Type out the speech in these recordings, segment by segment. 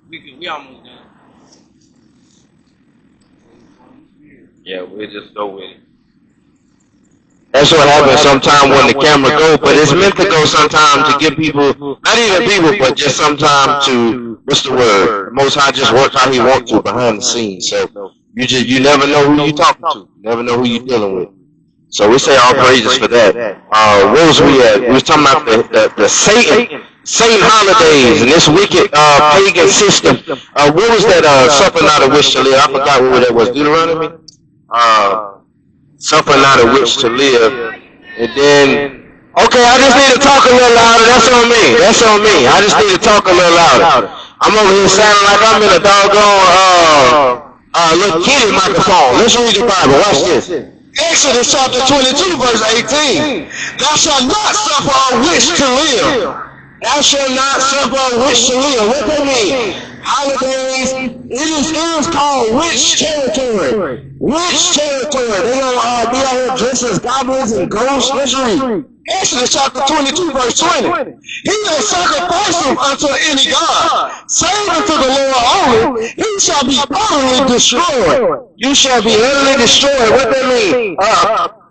We almost done. Yeah, we'll just go with it. That's what happens sometimes when the camera go, but it's meant to go sometimes to give people, not even people, but just sometimes to, what's the word? The Most High just works how He wants to behind the scenes. So you never know who you're talking to. You never know who you're dealing with. So we say all praises for that. Where was we at? We was talking about the Satan holidays and this wicked pagan system. What was that suffer not a wish to live? I forgot what that was. Deuteronomy? Suffer not a wish to live. And then, okay, I just need to talk a little louder. That's on me. That's on me. I just need to talk a little louder. I'm over here sounding like I'm in a doggone little kitty microphone. Let's read the Bible. Watch this. Exodus chapter 22, verse 18. Thou shalt not suffer a wish to live. Thou shalt not suffer a wish to live. What that mean? Holidays, it is called witch territory. Witch territory. They gonna be out here dressed as goblins and ghosts. Let's read. Exodus chapter 22, verse 20. He that sacrificeth unto any god, save unto the Lord only, he shall be utterly destroyed. You shall be utterly destroyed. What that mean?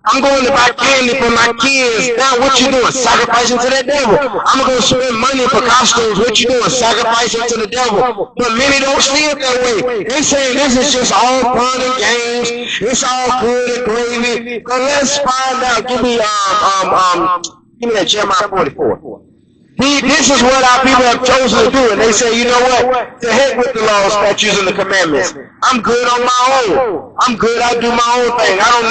I'm going to buy candy for my kids. Now what you doing? Sacrificing to the devil. I'm going to spend money for costumes. What you doing? Sacrificing to the devil. But many don't see it that way. They say this is just all fun and games. It's all good and gravy. But let's find out. Give me that Jeremiah 44. This is what our people have chosen to do, and they say, you know what? To heck with the laws, statutes, and the commandments. I'm good on my own. I'm good. I do my own thing. I don't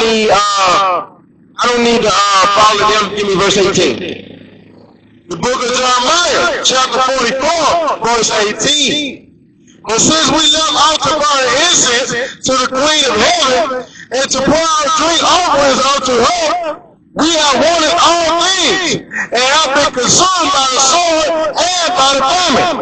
need to follow them. Give me verse 18. The book of Jeremiah, chapter 44, verse 18. But since we left out to burn incense to the Queen of Heaven and to pour out drink offerings unto her, we have wanted all things, and have been consumed by the sword and by the famine.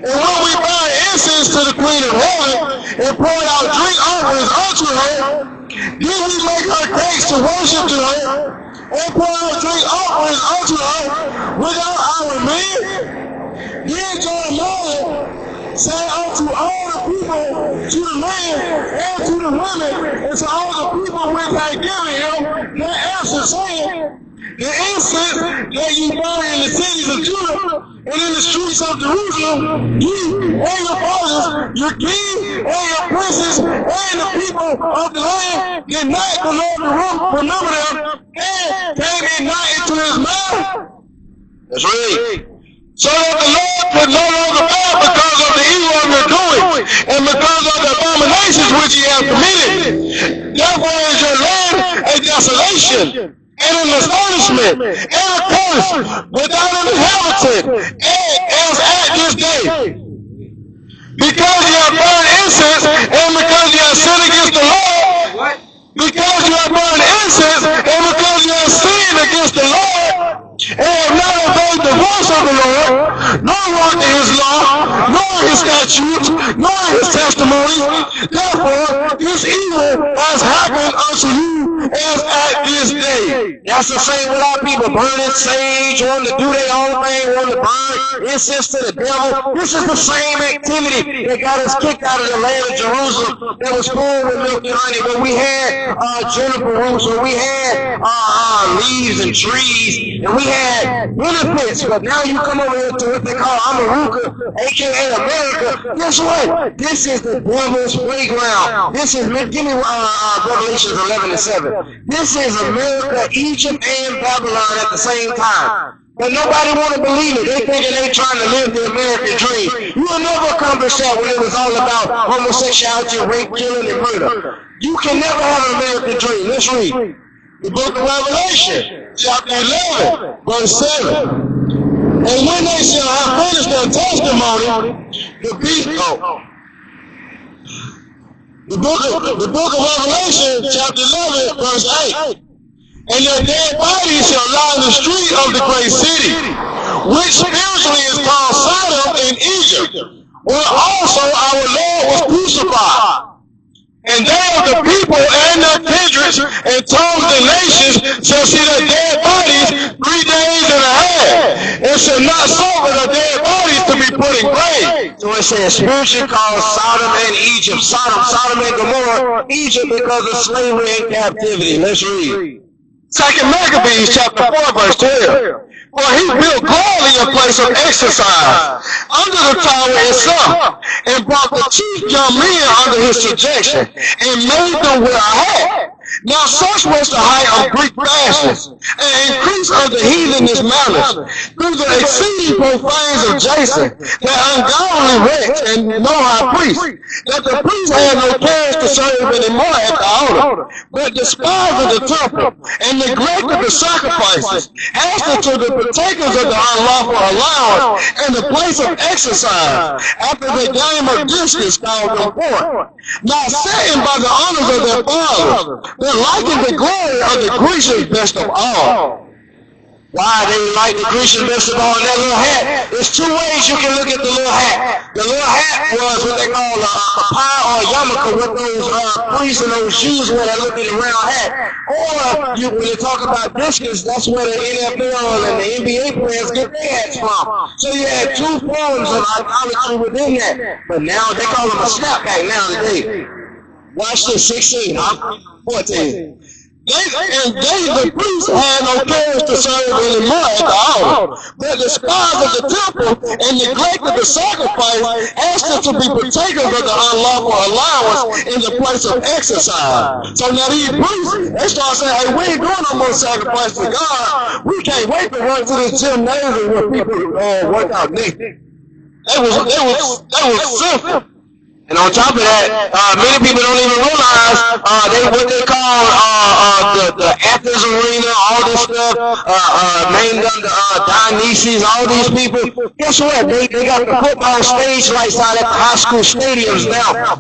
And when we burn incense to the Queen of Heaven, and pour out drink offerings unto her, then we make her cakes to worship to her, and pour out drink offerings unto her without our men. Then Jeremiah said unto all the people, to the men, and to the women, and to all the people which had given him, their answer saying, the incense that ye burn in the cities of Judah and in the streets of Jerusalem, you and your fathers, your king and your princes, and the people of the land, did not the Lord remember them, and came it not into his mouth. That's right. So that the Lord could no longer bear because of the evil of your doing, and because of the abominations which ye have committed. Therefore is your land a desolation, and an astonishment, and a curse, without an inhabitant, as at this day. Because ye have burned incense, and because ye have sinned against the Lord, because ye have burned incense, and because ye have sinned against the Lord, and have not obeyed the voice of the Lord, nor walked in his law, nor his statutes, nor his testimonies. Therefore, this evil has happened unto you as at this day. That's the same with our people, burning sage, wanting to do their own thing, wanting to burn incense to the devil. This is the same activity that got us kicked out of the land of Jerusalem that was full with milk and honey, but we had juniper roots, and we had leaves and trees, and we had benefits. But now you come over here to what they call America, aka America. Guess what? This is the devil's playground. This is, give me Revelations 11:7. This is America, Egypt, and Babylon at the same time. But nobody want to believe it. They thinking they trying to live the American dream. You will never accomplish that when it was all about homosexuality, rape, killing, and murder. You can never have an American dream. Let's read. The book of Revelation, chapter 11, verse 7. And when they shall have finished their testimony, the beast, the book of Revelation, chapter 11, verse 8. And their dead bodies shall lie in the street of the great city, which spiritually is called Sodom in Egypt, where also our Lord was crucified. And they of the people and their kindreds and tongues and nations shall see their dead bodies 3 days and a half, and shall not suffer their dead bodies to be put in graves. So it says spiritually called Sodom and Egypt. Sodom and Gomorrah, Egypt because of slavery and captivity. Let's read. 2 Maccabees chapter 4 verse 12. For he built gladly a place of exercise under the tower itself, and brought the chief young men under his subjection, and made them wear a hat. Now such was the height of Greek fashions, and increase of the heathenish manners, through the exceeding profanes of Jason, that ungodly wretch and no high priest, that the priest had no cares to serve anymore at the altar, but despised the temple, and neglected the sacrifices, hastened to the partakers of the unlawful allowance, and the place of exercise, after the game of discus called them forth, not setting by the honors of their fathers, but liking the glory of the Grecians best of all. Why they like the Grecian best of all in that little hat? There's 2 ways you can look at the little hat. The little hat was what they call a pie or a yarmulke, what those priests and those Jews wear, that little round hat. Or when you talk about discus, that's where the NFL and the NBA players get their hats from. So you had 2 forms of idolatry within that. But now they call them a snapback nowadays. Watch this, 16, 14. The priests had no cares to serve anymore at the altar, but despised the temple and neglected the sacrifice, asking to be partakers of the unlawful allowance in the place of exercise. So now these priests, they start saying, hey, we ain't doing no more sacrifice to God. We can't wait to run to this gymnasium where people work out naked. They was sinful. And on top of that, many people don't even realize what they call the Athens arena, all this stuff, named under Dionysus, all these people. Guess what? They got the football stage lights out at the high school stadiums now.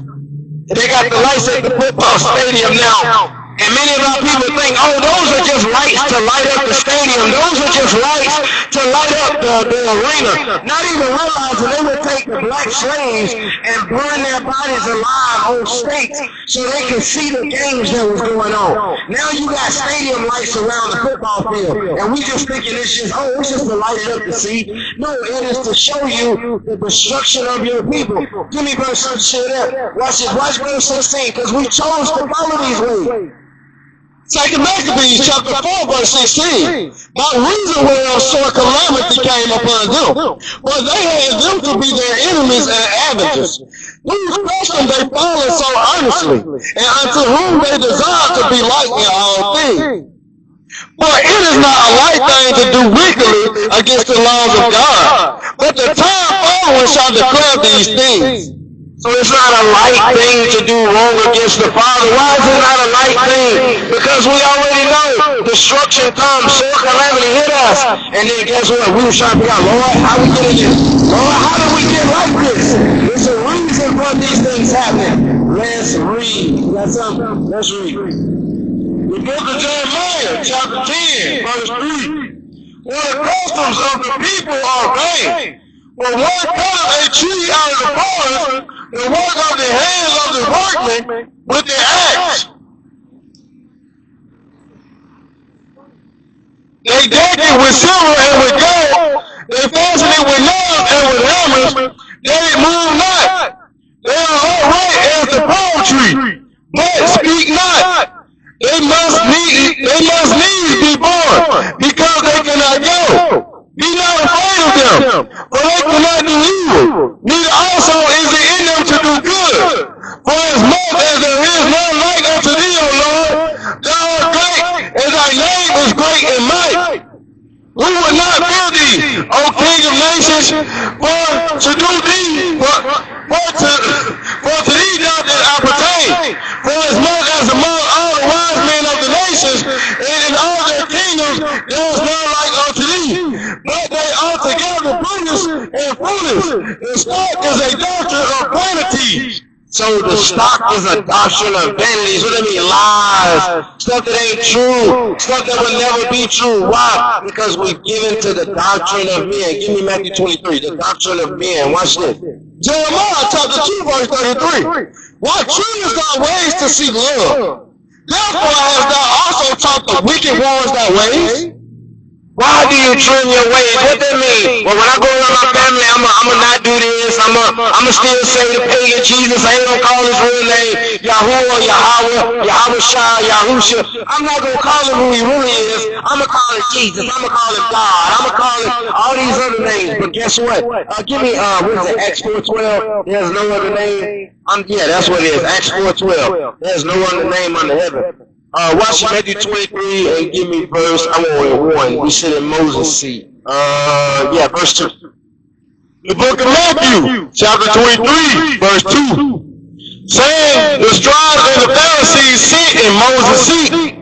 They got the lights at the football stadium now. And many of our people think, oh, those are just lights to light up the stadium. Those are just lights to light up the arena. Not even realizing they would take the black slaves and burn their bodies alive on stakes so they can see the games that was going on. Now you got stadium lights around the football field. And we just thinking it's just to light it up to see. No, it is to show you the destruction of your people. Give me verse 16 there. Watch it. Watch verse 16, because we chose to follow these ways. 2 Maccabees chapter 4 verse 16. By reason whereof sore calamity came upon them, for they had them to be their enemies and avengers, whose custom they followed so earnestly, and unto whom they desired to be like in all things. For it is not a light thing to do wickedly against the laws of God, but the time following shall declare these things. So it's not a light thing to do wrong against the Father. Why is it not a light thing? Because we already know destruction comes, sore calamity hit us. And then guess what? We were trying to figure out, Lord, how we get in this? Lord, how did we get like this? There's a reason for these things happening. Let's read. You got something? Let's read. The book of Jeremiah, chapter 10, verse 3. For the customs of the people are vain. For one cutteth a tree out of the forest, the work of the hands of the workmen with the axe. They deck it with silver and with gold. They fasten it with nails and with hammers. They move not. They are upright as the palm tree, but speak not. They must needs be born, because they cannot go. Be not afraid of them, for they cannot do evil, neither also is it in them to do good. For as much as there is none like unto thee, O Lord, thou art great, and thy name is great in might. Who would not fear thee, O King of nations, for to thee doth it appertain. For as much as among all the wise men of the nations, and in all their kingdoms, there is none like unto thee. But they altogether brutish and foolish, and stark is a doctrine of vanity. So the stock is a doctrine of vanities. What do I mean? Lies. Stuff that ain't true. Stuff that will never be true. Why? Because we've given to the doctrine of men. Give me Matthew 23. The doctrine of men. Watch this. Jeremiah chapter 2 verse 33. Why choose thy ways to seek love? Therefore hast thou also taught the wicked ones thy ways. Why do you trim your ways? What that mean? Well, when I go around my family, I'm gonna not do this. I'ma still say the pagan Jesus. I ain't gonna call his real name, Yahuwah, Yahweh, YHWH, Yahusha. I'm not gonna call him who he really is. I'm gonna call him Jesus. I'm gonna call him God. I'm gonna call him all these other names. But guess what? Give me what is it? Acts 4:12. There's no other name. Yeah, that's what it is. Acts 4:12. There's no other name under heaven. Watch Matthew 23 and give me verse, I want 1. We sit in Moses' seat. Verse 2. The book of Matthew, chapter 23, verse 2. Saying, the scribes and the Pharisees sit in Moses' seat.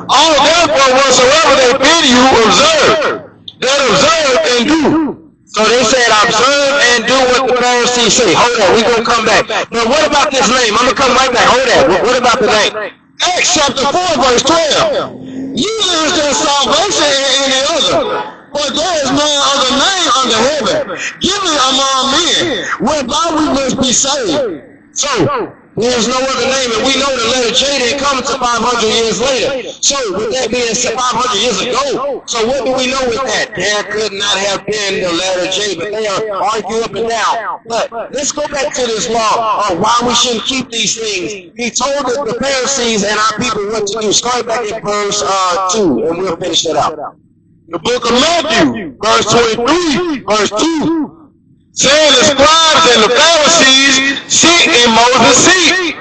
All therefore whatsoever they bid you observe, that observe and do. So they said observe and do what the Pharisees say. Hold on, we're going to come back. But what about this name? I'm going to come right back. Hold on. What about the name? Acts chapter 4 verse 12. Ye lose their salvation in any other, for there is no other name under heaven given among men whereby we must be saved. So, there's no other name, and we know the letter J didn't come until 500 years later. So, with that being said, 500 years ago, so what do we know with that? There could not have been the letter J, but they are arguing up and down. But let's go back to this law of why we shouldn't keep these things. He told the Pharisees and our people what to do. Start back at verse 2, and we'll finish that out. The book of Matthew, verse 23, verse 2. Saying the scribes and the Pharisees sit in Moses' seat.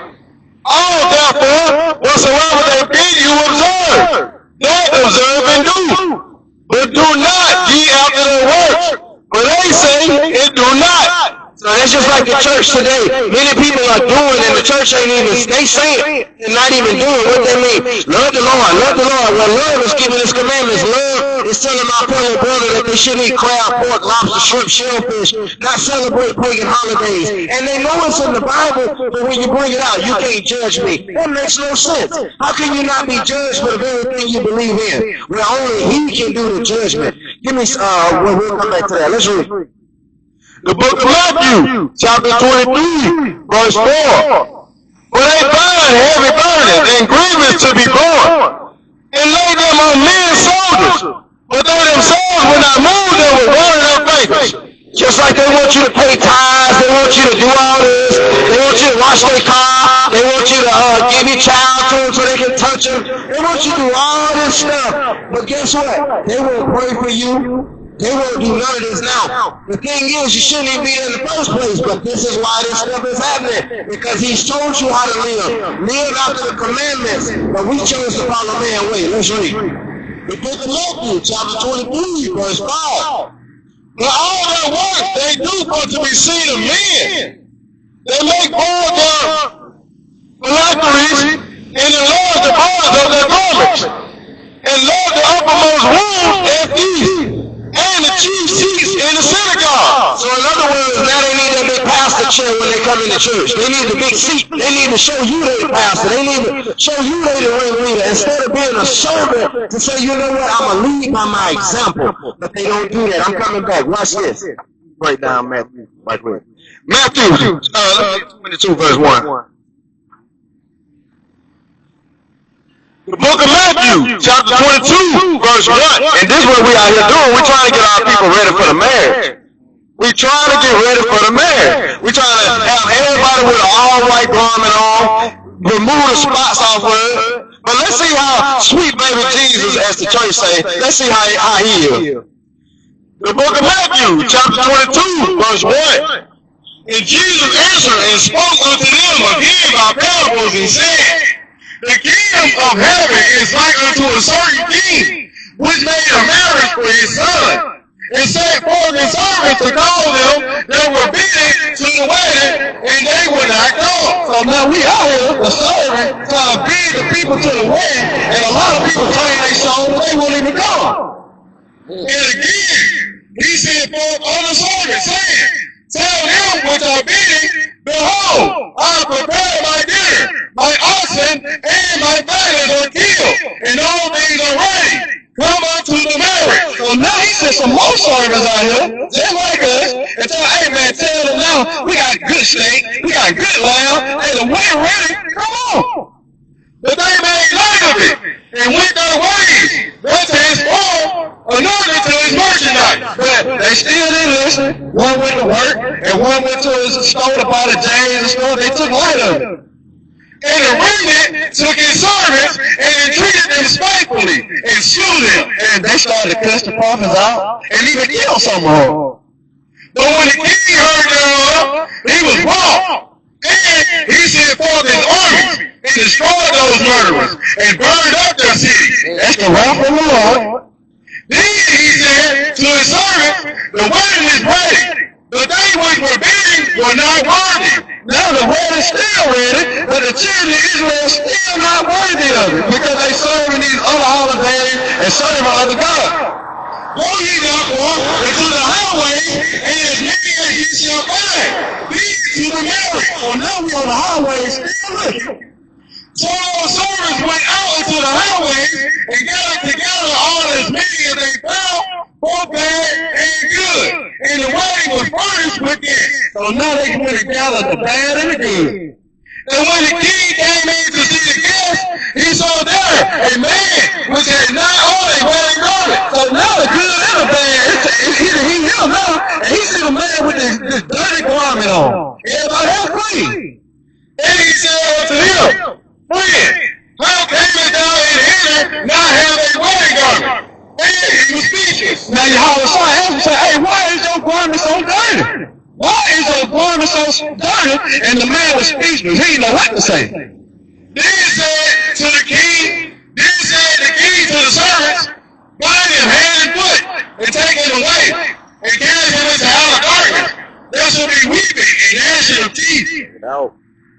All therefore, whatsoever they bid you observe, that observe and do. But do not ye after their works, for they say it do not. So that's just like the church today. Many people are doing, and the church ain't even, they say it, and not even doing what they mean. Love the Lord, love the Lord. Well, love is giving his commandments. Love is telling my fellow brother that they shouldn't eat crab, pork, lobster, shrimp, shellfish, not celebrate pagan holidays. And they know it's in the Bible, but when you bring it out, you can't judge me. That makes no sense. How can you not be judged for the very thing you believe in? Well, only he can do the judgment. Give me, we'll come back to that. Let's read. The book of Matthew, chapter 23, verse 4. For they bind heavy burdens and grievous to be borne, and lay them on men's shoulders, but they themselves will not move them with word of faith. Just like they want you to pay tithes, they want you to do all this, they want you to wash their car, they want you to give your child to them so they can touch them, they want you to do all this stuff. But guess what? They won't pray for you. They won't do none of this now. The thing is, you shouldn't even be there in the first place, but this is why this stuff is happening, because he's told you how to live. Live after the commandments, but we chose to follow man way. Let's read. The book of Matthew, chapter 23, verse 5. But all their works they do for to be seen of men. They make all their phylacteries and enlarge the bars of their garments, and love the uppermost room and feast, and the chief seats in the synagogue. So in other words, now they need that big pastor chair when they come into church. They need the big seat. They need to show you they the pastor. They need to show you they the ring leader. Instead of being a servant to say, you know what, I'm going to lead by my example. But they don't do that. I'm coming back. Watch this. Break down Matthew. Matthew 22 verse 1. The book of Matthew, chapter 22, verse 1. And this is what we out here doing. We're trying to get our people ready for the marriage. We're trying to get ready for the marriage. We're trying to have everybody with an all-white garment on, remove the spots off of it. But let's see how sweet baby Jesus, as the church say, let's see how he is. The book of Matthew, chapter 22, verse 1. And Jesus answered and spoke unto them again by parables and said, the kingdom of heaven is like unto a certain king, which made a marriage for his son, and sent forth his servants to call them that were bidden to the wedding, and they would not come. So now we out here, the servant, trying to bid the people to the wedding, and a lot of people claim they sold, but they won't even come. And again, he sent forth other servants, saying, tell them which are bidding, behold, I most servers out here, just like us, and tell, hey man, tell them now, we got good steak, we got good lamb, hey, the wind ready, come on. But they made light of it and went their ways. Went to his farm, another to his merchandise. But they still didn't listen. One went to work, and one went to his store to buy the J's and stuff. They took light of it. And the remnant took his servants and treated them spitefully and slew them. And they started to cuss the prophets out and even kill some of them. But when the king heard thereof, he was wroth. And he sent forth his armies and destroyed those murderers and burned up their cities. That's the wrath of the Lord. Then he said to his servants, the wedding is ready, but they which were bidden were not worthy. Now the wedding is still ready, but the children of Israel are still not worthy of it because they serve in these other holidays and serve other gods. Go ye therefore into the highways, and as many as ye shall find, these to the marriage. So now we on the highways still looking. So our servants went out into the highways and gathered together all as many as they found, both bad and good. And the wedding was furnished with it. So now they went and gathered the bad and the good. And when the king came in to see the guests, he saw there a man which had not on a wedding garment. So now the good and the bad, he him now, and he see the man with this dirty garment on. Everybody else clean. And he said unto him, friend, how camest thou in here not have a wedding garment? And he was speechless. Now Yahweh answered and said, hey, why is your garment so dirty? Why is your garment so dirty? And the man was speechless. He didn't know what to say. Then said to the king, to the servants, bind him hand and foot, and take him away, and carry him into outer darkness. There shall be weeping and gnashing of teeth.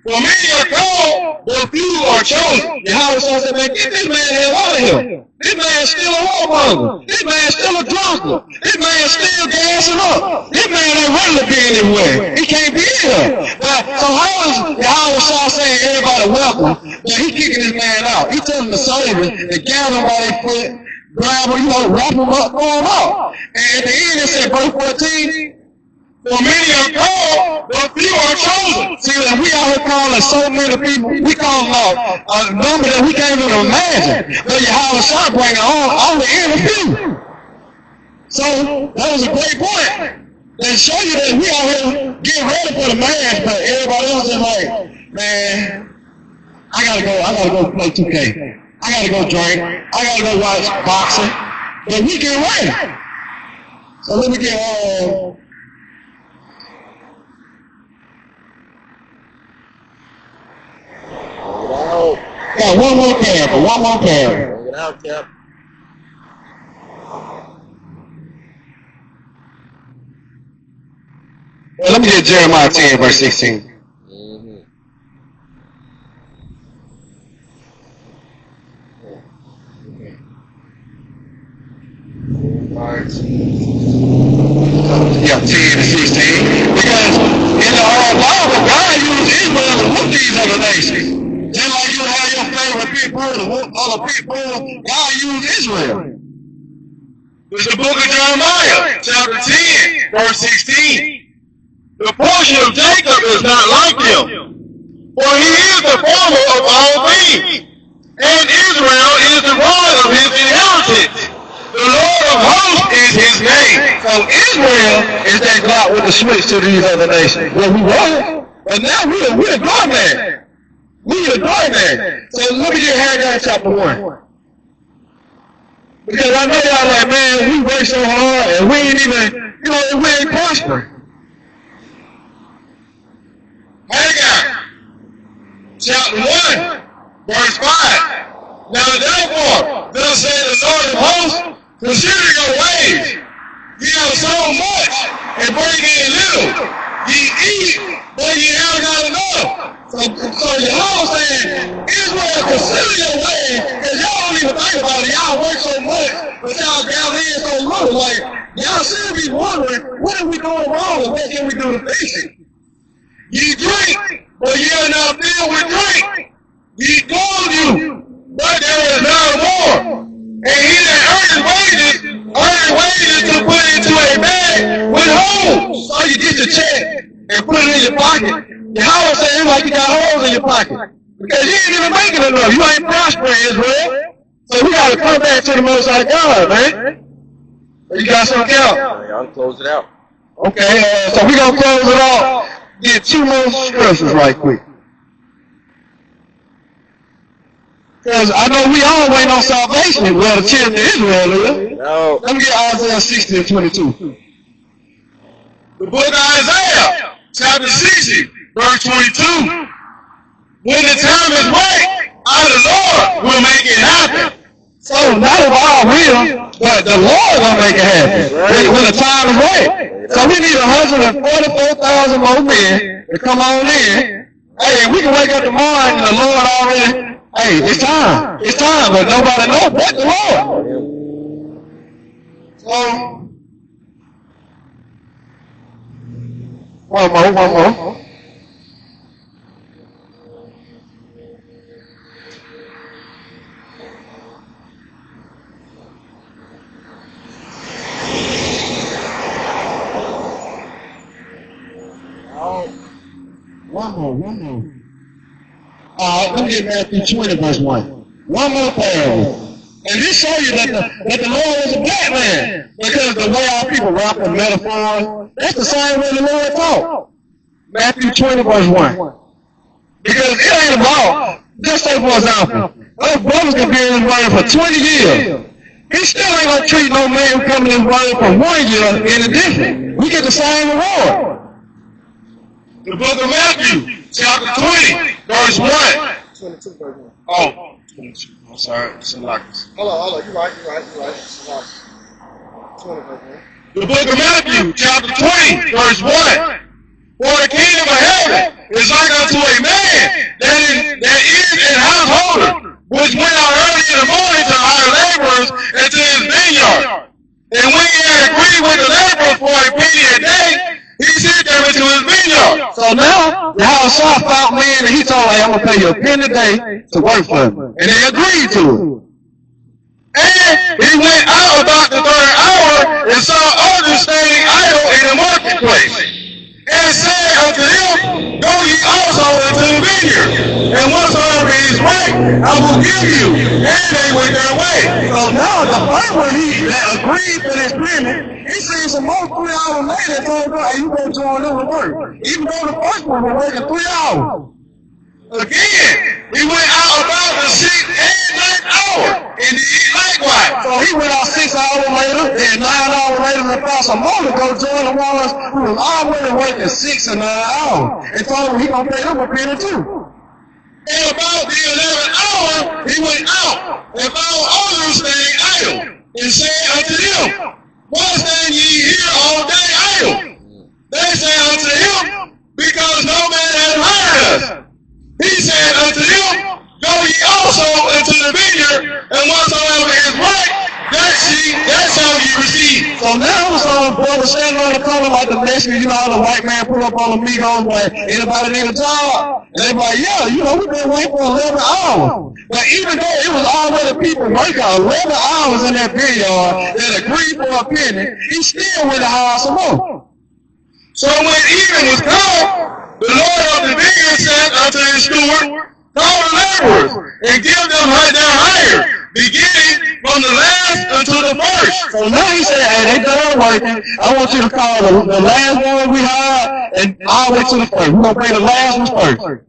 For many are called, but few are chosen. Yahweh said, man, get this man hell out of here. This man's still a whoremonger. This man's still a drunkard. This man's still gassing up. This man ain't ready to be anywhere. He can't be in here. So how is Yahweh saying everybody welcome, but he kicking this man out? He telling the servants to gather him by their foot, grab him, wrap him up, throw him out. And at the end it said, verse 14, for many are called, but few are chosen. See, that we out here calling so many people, we call a number that we can't even imagine. But Yahweh shall bring only in a few. So that was a great point. They show you that we out here getting ready for the match, but everybody else is like, man, I gotta go play 2K. I gotta go drink. I gotta go watch boxing. But we get ready. So let me get got one more pair. Get out, Cap. Well, let me get Jeremiah 10, verse 16. Yeah, 10 and 16. Because in the Bible, God used Israel to whoop these other nations. Just like you have your favorite people to whoop other people, God used Israel. It's the book of Jeremiah, chapter 10, verse 16. The portion of Jacob is not like him, for he is the former of all things, and Israel is the rod of his inheritance. The Lord of hosts is his name. So Israel is that God with the switch to these other nations. Well, we were, but now we're the God man. We the God man. So let me get Haggai chapter 1. Because I know y'all like, man, we work so hard and we ain't even, we ain't prospering. Haggai chapter 1, verse 5. Now therefore, thus said the Lord of hosts, consider your ways. Ye have sown much and bring in little. Ye eat, but ye have not enough. So y'all saying, Israel, consider your ways, because y'all don't even think about it. Y'all work so much, but y'all gather in so little. Like, y'all should be wondering, what are we doing wrong and what can we do to fix it? Ye drink, but ye are not filled with drink. Ye clothe you, but there is none more. And he that earneth wages to put into So you get your check and put it in your pocket. Your house saying like you got holes in your pocket. Because you ain't even making enough. You ain't prospering, Israel. So we got to come back to the Most High God, man. You got something else? I'll close it out. Okay, so we're going to close it off. Get 2 more scriptures right quick. Because I know we all waiting on salvation. Well, the children of Israel is. No. Let me get Isaiah 60 and 22. The book of Isaiah, chapter 60, verse 22. When the time is right, I, the Lord, will make it happen. So not of our will, but the Lord will make it happen when the time is right. So we need 144,000 more men to come on in. Hey, we can wake up tomorrow and the Lord already, hey, it's time, but nobody knows but the Lord. So, one more. One more. Let me get Matthew 20, verse 1. One more parable. And this shows you that the Lord was a black man. Because the way our people wrap the metaphors, that's the same way the Lord taught. Matthew 20, verse 1. Because it ain't about, just say for example, those brothers can be in his word for 20 years. He still ain't going to treat no man who come in his word for 1 year any different. We get the same reward. The book of Matthew, chapter 20, verse 1. 22, verse 1. Oh, 22. I'm sorry. It's a lot. Hold on. You're right. 20, verse 1. The book of Matthew, chapter 20, verse 1. For the kingdom of heaven is like unto a man that is an householder, which went out early in the morning to hire laborers into his vineyard. And when he had agreed with the laborers for a penny a day, he sent them into his vineyard. So now, the house found men and he told them, hey, I'm going to pay you a penny a day to work for me. And they agreed to it. And he went out about the 3rd hour and saw others standing idle in the marketplace. And said unto them, go ye also into the vineyard, and whatsoever is right, I will give you. And they went their way. So now the first one he agreed to this penny, he seen some more 3 hours later and told him, hey, you go join them to work. Even though the first one was working 3 hours. Again, he went out about the 6th and 9th hour, and he eat likewise. So he went out 6 hours later, and 9 hours later, and found some more to go join the ones who was already working 6 and 9 hours, and told him he gonna pay them a penny too. And about the 11th hour, he went out and found others staying idle, and said unto them, why stand ye here all day idle? They said unto him, because no man has hired us. He said unto them, go ye also into the vineyard, and whatsoever is right, that shall ye receive. So now some brother standing on the corner like the Mexican, you know how the white man pull up on the Migos, like, anybody need a job? And they be like, yeah, you know, we've been waiting for 11 hours. But even though it was already people working 11 hours in that vineyard that agreed for a penny, he still went to hire some more. So when evening was come, the Lord of the vineyard said unto his steward, call the laborers, and give them their hire, beginning from the last unto the first. So now he said, hey, they done working. I want you to call the last one we hired, and all the way to the first. We're going to pay the last one first.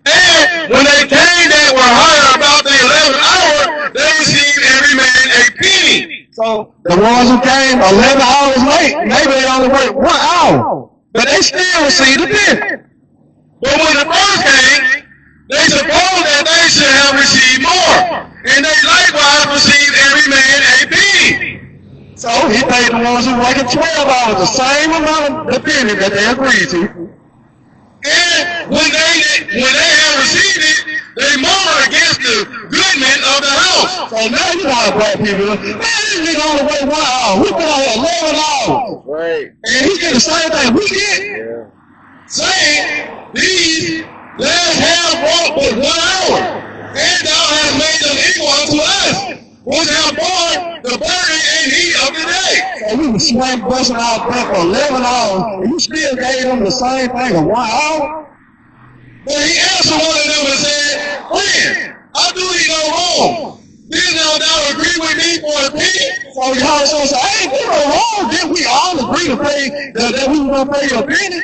And when they came that were hired about the 11th hour, they received every man a penny. So the ones who came 11 hours late, maybe they only worked 1 hour. But they still received a penny. But when the first came, they supposed that they should have received more. And they likewise received every man a penny. So he paid the ones who worked 12 hours, the same amount of the penny that they agreed to. And when they had received it, they murmured against the goodman of the house. So now you know how black people are. Man, this nigga only wait 1 hour. We been out here 11 hours. Right. And he get the same thing we get. Yeah. Saying, these last have brought but 1 hour, and thou hast made them equal unto us, which have borne the burden and heat of the day. So and we was swing busting our back for 11 hours, and you still gave them the same thing in 1 hour? But he answered one of them and said, friend, I do you no wrong. Did thou agree with me for a penny? So y'all say, I ain't did no wrong. Did we all agree to pay that we were going to pay you a penny?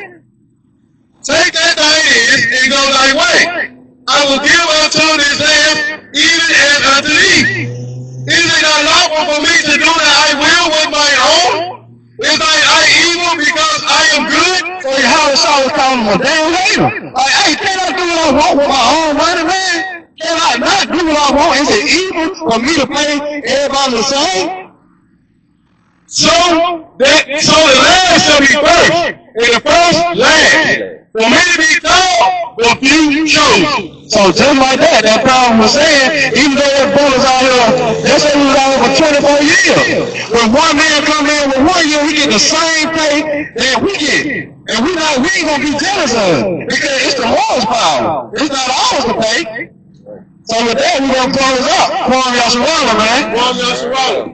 Take that thing and go thy way. I will give unto this land even as unto thee. Is it not lawful for me to do that I will with my own? Is I evil because I am good? So Yahushua was calling him a damn hater. Like, hey, can I do what I want with my own money, man? Can I not do what I want? Is it evil for me to pay everybody the same? So the last shall be first, and the first last. For me to be called, the few choose. So just like that problem was saying, even though that brother's out here, they say he was out here for 24 years. When one man come in with 1 year, we get the same pay that we get. And we ain't gonna be jealous of it. Because it's the Lord's power. It's not ours to pay. So with that, we're gonna close up. Kwam Yasharala, man. Kwam Yasharala.